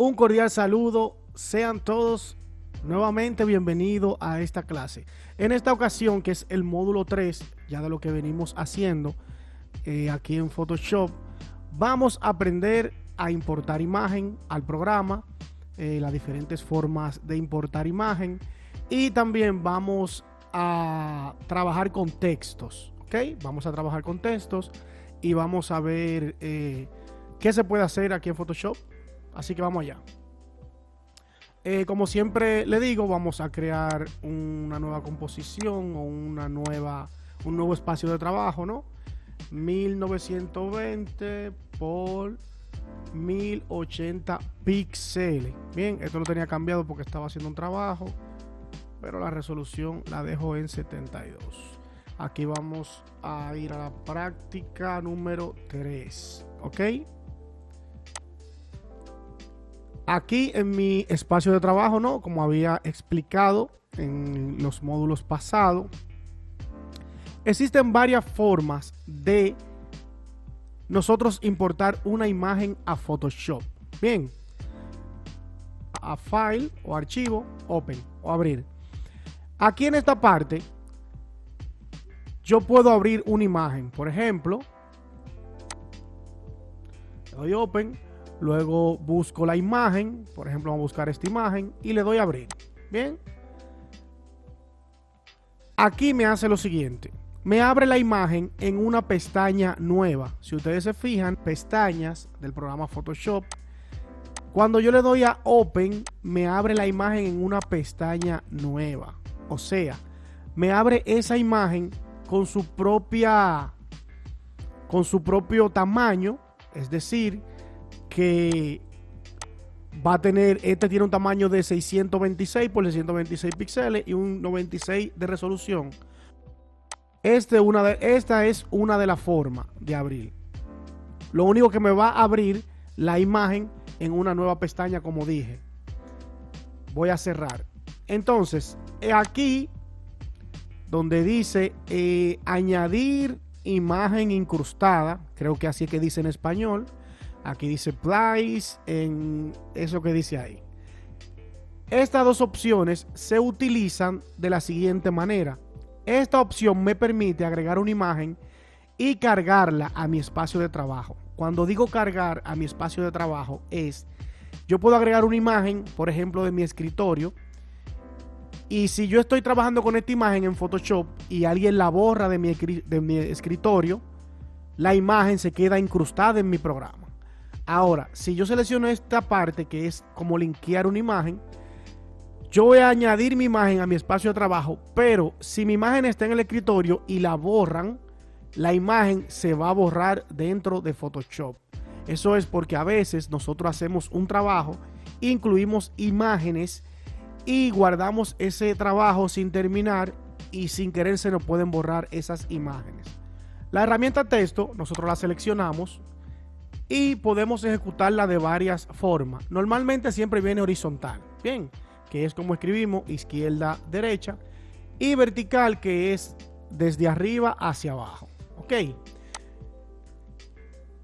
Un cordial saludo, sean todos nuevamente bienvenidos a esta clase. En esta ocasión, que es el módulo 3, ya de lo que venimos haciendo aquí en Photoshop, vamos a aprender a importar imagen al programa, las diferentes formas de importar imagen, y también vamos a trabajar con textos, ¿ok? Vamos a trabajar con textos y vamos a ver qué se puede hacer aquí en Photoshop. Así que vamos allá. Como siempre le digo, vamos a crear una nueva composición o un nuevo espacio de trabajo, ¿no? 1920 por 1080 píxeles. Bien, esto lo tenía cambiado porque estaba haciendo un trabajo, pero la resolución la dejo en 72. Aquí vamos a ir a la práctica número 3, ¿ok? Aquí en mi espacio de trabajo, ¿no? Como había explicado en los módulos pasados, existen varias formas de nosotros importar una imagen a Photoshop. Bien, a File o Archivo, Open o Abrir. Aquí en esta parte, yo puedo abrir una imagen. Por ejemplo, le doy Open. Luego busco la imagen, por ejemplo, vamos a buscar esta imagen y le doy a abrir. Bien. Aquí me hace lo siguiente. Me abre la imagen en una pestaña nueva. Si ustedes se fijan, pestañas del programa Photoshop. Cuando yo le doy a Open, me abre la imagen en una pestaña nueva. O sea, me abre esa imagen con su propio tamaño. Es decir, que va a tener, este tiene un tamaño de 626 por 626 píxeles y un 96 de resolución. Esta es una de las formas de abrir. Lo único que me va a abrir la imagen en una nueva pestaña, como dije. Voy a cerrar. Entonces, aquí donde dice añadir imagen incrustada, creo que así es que dice en español. Aquí dice place, en eso que dice ahí. Estas dos opciones se utilizan de la siguiente manera. Esta opción me permite agregar una imagen y cargarla a mi espacio de trabajo. Cuando digo cargar a mi espacio de trabajo yo puedo agregar una imagen, por ejemplo, de mi escritorio. Y si yo estoy trabajando con esta imagen en Photoshop y alguien la borra de mi escritorio, la imagen se queda incrustada en mi programa. Ahora, si yo selecciono esta parte que es como linkear una imagen, yo voy a añadir mi imagen a mi espacio de trabajo, pero si mi imagen está en el escritorio y la borran, la imagen se va a borrar dentro de Photoshop. Eso es porque a veces nosotros hacemos un trabajo, incluimos imágenes y guardamos ese trabajo sin terminar y sin querer se nos pueden borrar esas imágenes. La herramienta texto, nosotros la seleccionamos y podemos ejecutarla de varias formas. Normalmente siempre viene horizontal, bien, que es como escribimos, izquierda, derecha, y vertical, que es desde arriba hacia abajo. Ok.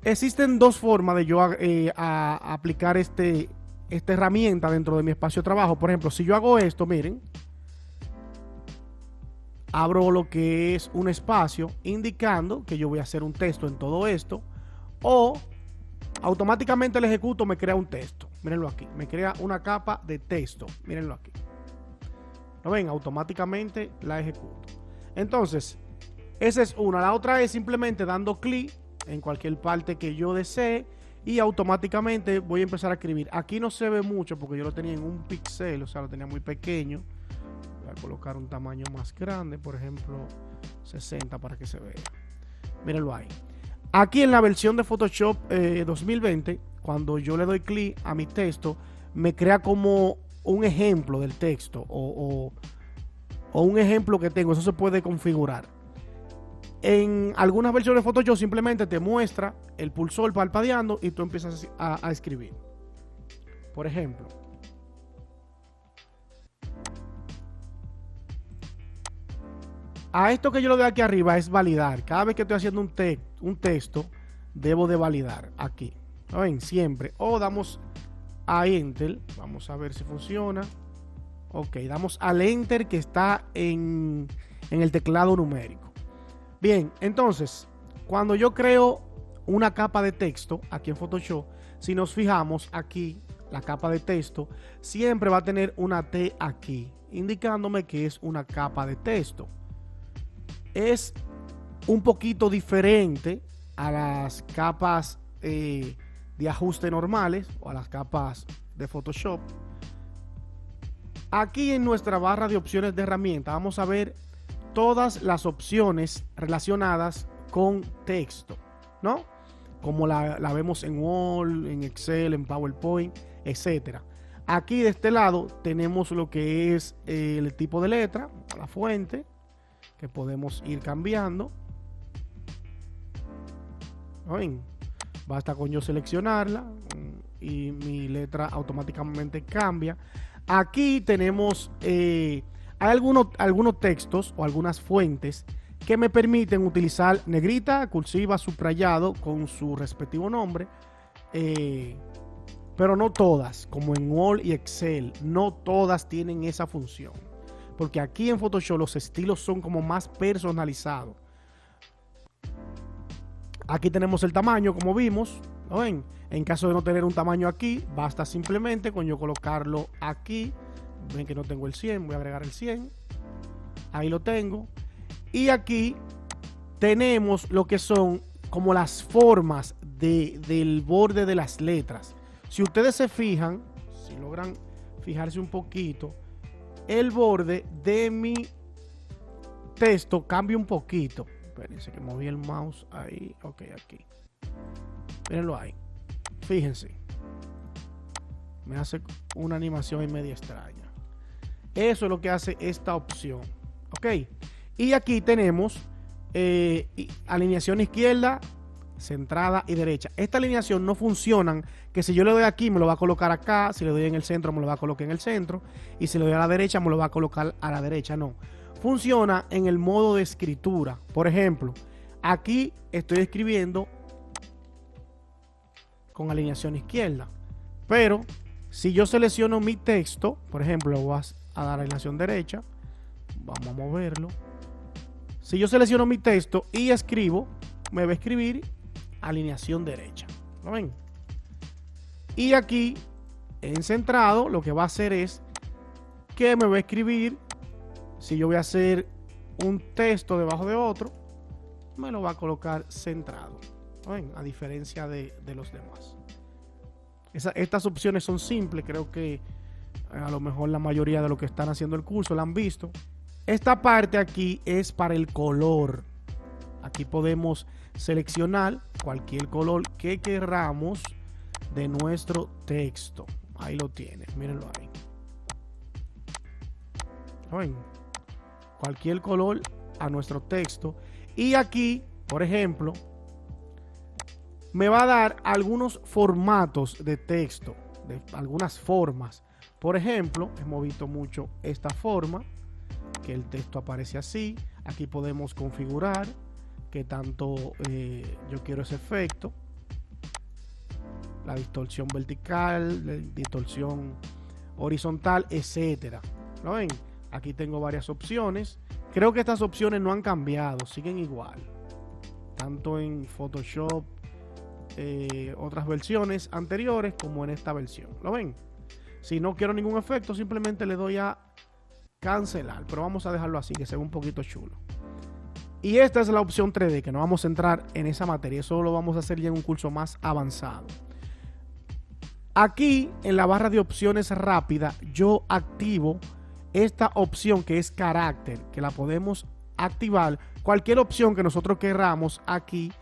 Existen dos formas de yo aplicar esta herramienta dentro de mi espacio de trabajo. Por ejemplo, si yo hago esto, miren, abro lo que es un espacio indicando que yo voy a hacer un texto en todo esto, o automáticamente el ejecuto me crea un texto. Mírenlo aquí, me crea una capa de texto. Mírenlo aquí. ¿Lo ven? Automáticamente la ejecuto. Entonces, esa es una. La otra es simplemente dando clic en cualquier parte que yo desee y automáticamente voy a empezar a escribir. Aquí no se ve mucho porque yo lo tenía en un píxel, o sea, lo tenía muy pequeño. Voy a colocar un tamaño más grande, por ejemplo 60, para que se vea. Mírenlo ahí. Aquí en la versión de Photoshop 2020, cuando yo le doy clic a mi texto, me crea como un ejemplo del texto o un ejemplo que tengo. Eso se puede configurar. En algunas versiones de Photoshop simplemente te muestra el cursor parpadeando y tú empiezas a escribir. Por ejemplo, a esto que yo le doy aquí arriba es validar. Cada vez que estoy haciendo un texto, debo de validar aquí. ¿Ven? Siempre. O damos a Enter. Vamos a ver si funciona. Ok, damos al Enter que está en el teclado numérico. Bien, entonces, cuando yo creo una capa de texto aquí en Photoshop, si nos fijamos aquí, la capa de texto siempre va a tener una T aquí, indicándome que es una capa de texto. Es un poquito diferente a las capas de ajuste normales o a las capas de Photoshop. Aquí en nuestra barra de opciones de herramienta vamos a ver todas las opciones relacionadas con texto, ¿no? Como la vemos en Word, en Excel, en PowerPoint, etcétera. Aquí de este lado tenemos lo que es el tipo de letra, la fuente, que podemos ir cambiando. ¿Ven? Basta con yo seleccionarla y mi letra automáticamente cambia. Aquí tenemos, hay algunos textos o algunas fuentes que me permiten utilizar negrita, cursiva, subrayado con su respectivo nombre, pero no todas, como en Word y Excel, no todas tienen esa función, porque aquí en Photoshop los estilos son como más personalizados. Aquí tenemos el tamaño, como vimos, ¿no ven? En caso de no tener un tamaño aquí, basta simplemente con yo colocarlo aquí. Ven que no tengo el 100, voy a agregar el 100. Ahí lo tengo. Y aquí tenemos lo que son como las formas del borde de las letras. Si ustedes se fijan, si logran fijarse un poquito, el borde de mi texto cambia un poquito. Espérense que moví el mouse ahí. Ok, aquí. Mírenlo ahí. Fíjense. Me hace una animación y media extraña. Eso es lo que hace esta opción. Ok. Y aquí tenemos alineación izquierda, centrada y derecha. Esta alineación no funcionan que si yo le doy aquí me lo va a colocar acá, si le doy en el centro me lo va a colocar en el centro y si le doy a la derecha me lo va a colocar a la derecha. No. Funciona en el modo de escritura. Por ejemplo, aquí estoy escribiendo con alineación izquierda, pero si yo selecciono mi texto, por ejemplo, le voy a dar alineación derecha, vamos a moverlo. Si yo selecciono mi texto y escribo, me va a escribir alineación derecha. ¿Lo ven? Y aquí en centrado lo que va a hacer es que me va a escribir, si yo voy a hacer un texto debajo de otro, me lo va a colocar centrado. ¿Lo ven? A diferencia de los demás. Estas opciones son simples, creo que a lo mejor la mayoría de los que están haciendo el curso la han visto. Esta parte aquí es para el color. Aquí podemos seleccionar cualquier color que queramos de nuestro texto. Ahí lo tiene, mírenlo ahí. ¿Ven? Cualquier color a nuestro texto. Y aquí, por ejemplo, me va a dar algunos formatos de texto, de algunas formas. Por ejemplo, hemos visto mucho esta forma, que el texto aparece así. Aquí podemos configurar que tanto yo quiero ese efecto, la distorsión vertical, la distorsión horizontal, etcétera. ¿Lo ven? Aquí tengo varias opciones. Creo que estas opciones no han cambiado, siguen igual, tanto en Photoshop, otras versiones anteriores como en esta versión. ¿Lo ven? Si no quiero ningún efecto, simplemente le doy a cancelar, pero vamos a dejarlo así, que se ve un poquito chulo. Y esta es la opción 3D, que no vamos a entrar en esa materia, eso lo vamos a hacer ya en un curso más avanzado. Aquí en la barra de opciones rápida yo activo esta opción que es carácter, que la podemos activar. Cualquier opción que nosotros queramos aquí,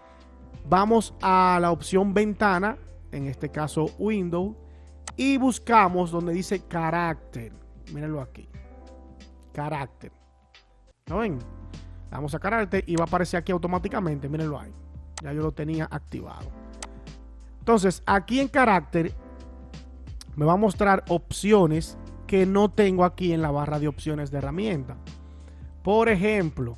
vamos a la opción ventana, en este caso Windows, y buscamos donde dice carácter. Mírenlo aquí. Carácter. ¿Lo ven? Vamos a carácter y va a aparecer aquí automáticamente. Mírenlo ahí. Ya yo lo tenía activado. Entonces, aquí en carácter me va a mostrar opciones que no tengo aquí en la barra de opciones de herramienta. Por ejemplo,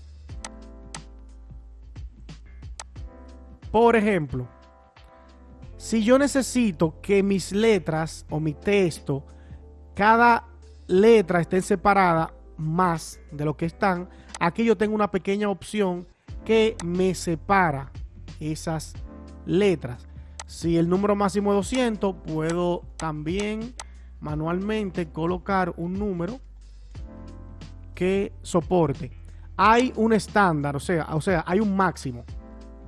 Si yo necesito que mis letras o mi texto, cada letra esté separada más de lo que están, aquí yo tengo una pequeña opción que me separa esas letras. Si el número máximo es 200, puedo también manualmente colocar un número que soporte. Hay un estándar, o sea, hay un máximo.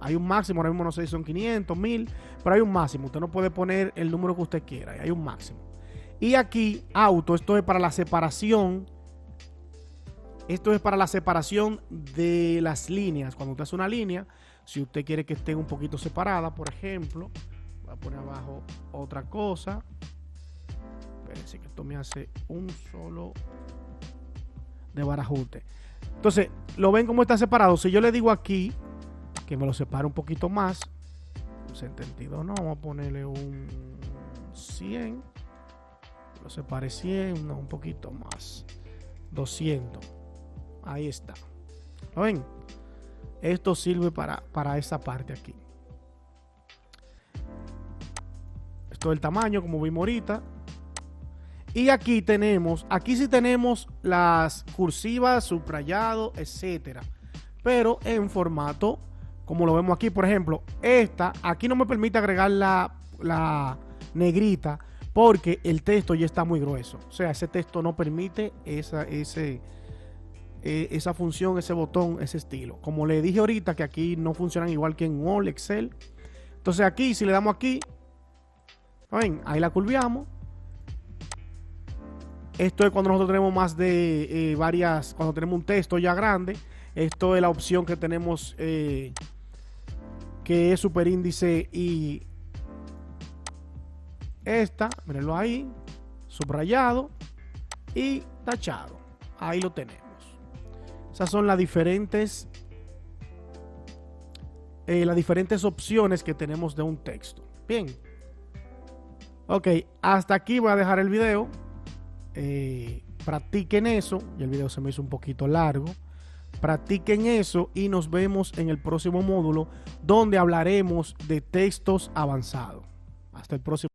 Hay un máximo, ahora mismo no sé si son 500, 1000, pero hay un máximo. Usted no puede poner el número que usted quiera, hay un máximo. Y aquí, auto, esto es para la separación. Esto es para la separación de las líneas. Cuando usted hace una línea, si usted quiere que esté un poquito separada, por ejemplo, voy a poner abajo otra cosa. Espérense que esto me hace un solo de barajote. Entonces, ¿lo ven cómo está separado? Si yo le digo aquí que me lo separe un poquito más, un 72, no, vamos a ponerle un 100, lo separe 100, no, un poquito más, 200, ahí está. ¿Lo ven? Esto sirve para esa parte aquí. Esto es el tamaño, como vimos ahorita. Y aquí sí tenemos las cursivas, subrayado, etcétera. Pero en formato, como lo vemos aquí, por ejemplo, aquí no me permite agregar la negrita porque el texto ya está muy grueso. O sea, ese texto no permite esa función, ese botón, ese estilo. Como le dije ahorita que aquí no funcionan igual que en Word, Excel. Entonces aquí, si le damos aquí, ¿ven? Ahí la curveamos. Esto es cuando nosotros tenemos más de cuando tenemos un texto ya grande. Esto es la opción que tenemos que es superíndice y mírenlo ahí, subrayado y tachado. Ahí lo tenemos. Esas son las diferentes opciones que tenemos de un texto. Bien. Ok, hasta aquí voy a dejar el video. Practiquen eso. Y el video se me hizo un poquito largo. Practiquen eso y nos vemos en el próximo módulo donde hablaremos de textos avanzados. Hasta el próximo.